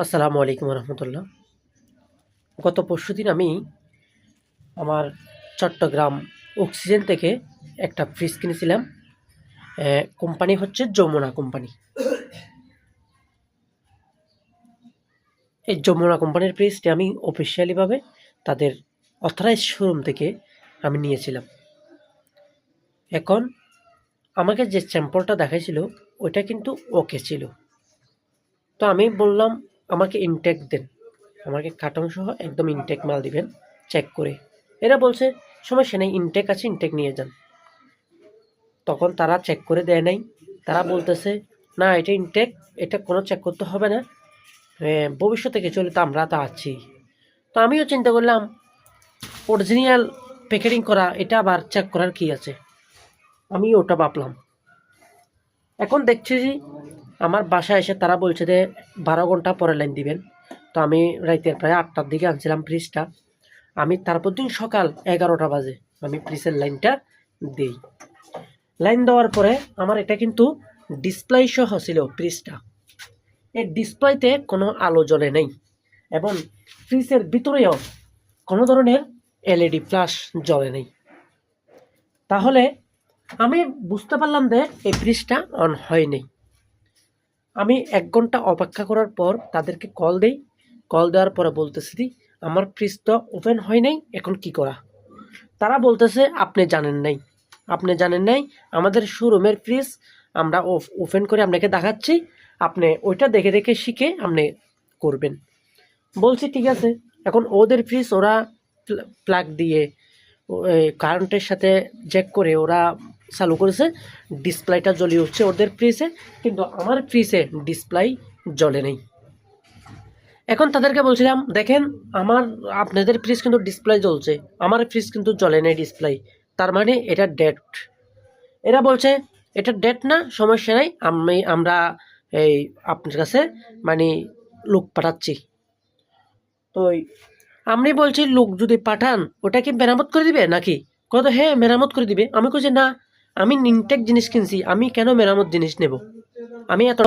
আসসালামু আলাইকুম রহমতুল্লাহ। গত পরশুদিন আমি আমার চট্টগ্রাম অক্সিজেন থেকে একটা ফ্রিজ কিনেছিলাম। কোম্পানি হচ্ছে যমুনা কোম্পানি। এই যমুনা কোম্পানির ফ্রিজটি আমি অফিসিয়ালিভাবে তাদের অথরাইজ শোরুম থেকে আমি নিয়েছিলাম। এখন আমাকে যে স্যাম্পলটা দেখাইছিল ওইটা কিন্তু ওকে ছিল। তো আমি বললাম আমাকে ইনটেক দেন, আমাকে কার্টন সহ একদম ইনটেক মাল দিবেন চেক করে। এরা বলছে সমস্যা নেই, ইনটেক আছে, ইনটেক নিয়ে যান। তখন তারা চেক করে দেয় নাই। তারা বলতেছে না এটা ইনটেক, এটা কোনো চেক করতে হবে না, ভবিষ্যতে কিছু হলে তো আমরা তো আছি। তো আমিও চিন্তা করলাম অরিজিনাল প্যাকেটিং করা, এটা আবার চেক করার কি আছে, আমি ওটা ভাবলাম। এখন দেখছি যে আমার বাসায় এসে তারা বলছে যে 12 ঘন্টা পরে লাইন দিবেন। তো আমি রাতের প্রায় 8টার দিকে আনছিলাম ফ্রিজটা। আমি তারপর দিন সকাল 11টা বাজে আমি ফ্রিজের লাইনটা দিই। লাইন দেওয়ার পরে আমার এটা কিন্তু ডিসপ্লে সহ ছিল ফ্রিজটা। এই ডিসপ্লেতে কোনো আলো জ্বলে নেই এবং ফ্রিজের ভিতরেও কোনো ধরনের এলইডি ফ্ল্যাশ জ্বলে নেই। তাহলে আমি বুঝতে পারলাম যে এই ফ্রিজটা অন হয়নি। আমি 1 ঘন্টা অপেক্ষা করার পর তাদেরকে কল দেই। কল দেওয়ার পরে বলতেছি আমার ফ্রিজ তো ওপেন হয় নাই, এখন কি করা? তারা বলতেছে আপনি জানেন নাই, আমাদের শোরুমের ফ্রিজ আমরা ওপেন করে আপনাকে দেখাচ্ছি, আপনি ওইটা দেখে দেখে শিখে আপনি করবেন। বলছি ঠিক আছে। এখন ওদের ফ্রিজ ওরা প্লাগ দিয়ে কারেন্টের সাথে জ্যাক করে ওরা চালু করেছে, ডিসপ্লেটা জ্বলে উঠছে ওদের ফ্রিজে, কিন্তু আমার ফ্রিজে ডিসপ্লে জ্বলে নেই। এখন তাদেরকে বলছিলাম দেখেন আপনাদের ফ্রিজ কিন্তু ডিসপ্লে জ্বলছে, আমার ফ্রিজ কিন্তু জ্বলে নেই ডিসপ্লে, তার মানে এটা ডেট। এরা বলছে এটা ডেট না, সমস্যা নেই, আমরা এই আপনার কাছে মানে লোক পাঠাচ্ছি। তো আমি বলছি লোক যদি পাঠান ওটা কি মেরামত করে দিবে নাকি? কত হ্যাঁ মেরামত করে দিবে। আমি বলছি না, আমি ইনটেক জিনিস কিনছি, আমি কেন মেরামত জিনিস নেব? আমি এত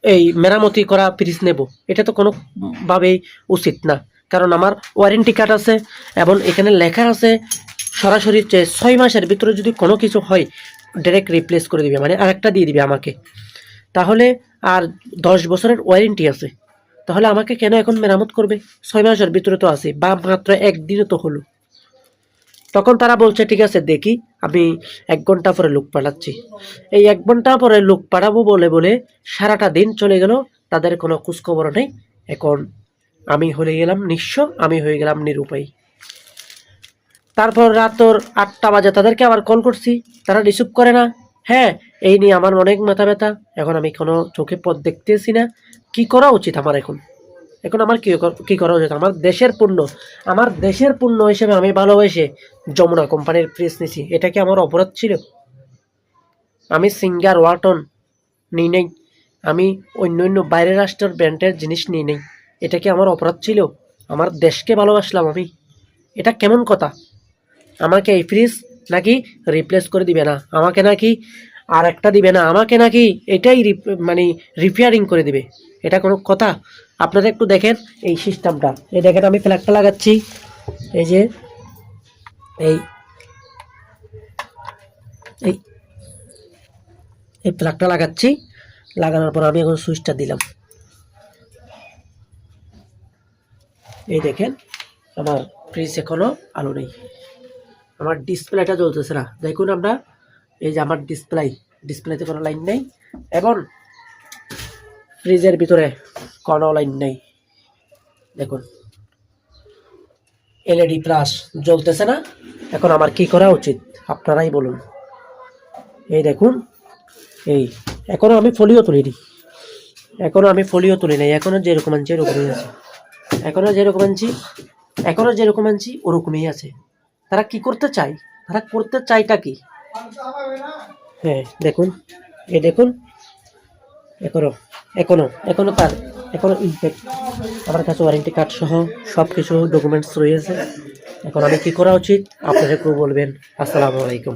এই মেরামতি করা ফ্রিজ নেব, এটা তো কোনোভাবেই উচিত না। কারণ আমার ওয়ারেন্টি কার্ড আছে এবং এখানে লেখা আছে সরাসরি 6 মাসের ভিতরে যদি কোনো কিছু হয় ডাইরেক্ট রিপ্লেস করে দিবে, মানে আরেকটা দিয়ে দিবে আমাকে। তাহলে আর 10 বছরের ওয়ারেন্টি আছে, তাহলে আমাকে কেন এখন মেরামত করবে? 6 মাসের ভিতরে তো আছে, বা মাত্র 1 দিনও তো হলো। তখন তারা বলছে ঠিক আছে দেখি, আমি 1 ঘন্টা পরে লোক পাঠাচ্ছি। এই 1 ঘন্টা পরে লোক পাঠাবো বলে বলে সারাটা দিন চলে গেল, তাদের কোনো খোঁজখবর নেই। এখন আমি হয়ে গেলাম নিঃস্ব, আমি হয়ে গেলাম নিরুপায়ী। তারপর রাতর 8টা বাজে তাদেরকে আবার কল করছি, তারা রিসিভ করে না। হ্যাঁ, এই নিয়ে আমার অনেক মাথা ব্যথা। এখন আমি কোনো চোখে পথ দেখতেছি না, কি করা উচিত আমার এখন? এখন আমার কি করা উচিত? আমার দেশের পণ্য হিসেবে আমি ভালোবেসে যমুনা কোম্পানির ফ্রিজ নিছি, এটা কি আমার অপরাধ ছিল? আমি সিঙ্গার ওয়ালটন নিই নেই, আমি অন্য বাইরের রাষ্ট্রের ব্র্যান্ডের জিনিস নিই নেই, এটা কি আমার অপরাধ ছিল? আমার দেশকে ভালোবাসলাম আমি, এটা কেমন কথা? আমাকে এই ফ্রিজ নাকি রিপ্লেস করে দিবে না, আমাকে নাকি আর একটা দিবে না, আমাকে নাকি এটাই মানে রিপেয়ারিং করে দিবে, এটা কোনো কথা? আপনারা একটু দেখেন এই সিস্টেমটা, এই দেখেন আমি ফ্ল্যাগটা লাগাচ্ছি, এই যে এই এই এই ফ্ল্যাগটা লাগাচ্ছি, লাগানোর পর আমি এখন সুইচটা দিলাম। এই দেখেন আমার ফ্রিজ এখনো আলো নেই, আমার ডিসপ্লেটা জ্বলতেছে না। দেখুন আমরা, এই যে আমার ডিসপ্লেতে কোনো লাইন নেই এবং ফ্রিজের ভিতরে কোনো লাইন নেই। দেখুন এলইডি ফ্ল্যাশ জ্বলতেছে না। এখন আমার কি করা উচিত আপনারাই বলুন। এই দেখুন, এই এখনো আমি ফলিও তুলিনি, এখনো যেরকম আনছি এরকমই আছে, এখনো যেরকম আনছি ওরকমই আছে। তারা কি করতে চায়? তারা করতে চায়টা কি? হ্যাঁ দেখুন, এই দেখুন এখনো তার এখনো ইনফেক্ট, আমার কাছে ওয়ারেন্টি কার্ড সহ সব কিছু ডকুমেন্টস রয়েছে। এখন আমি কি করা উচিত আপনারা একটু বলবেন। আসসালামু আলাইকুম।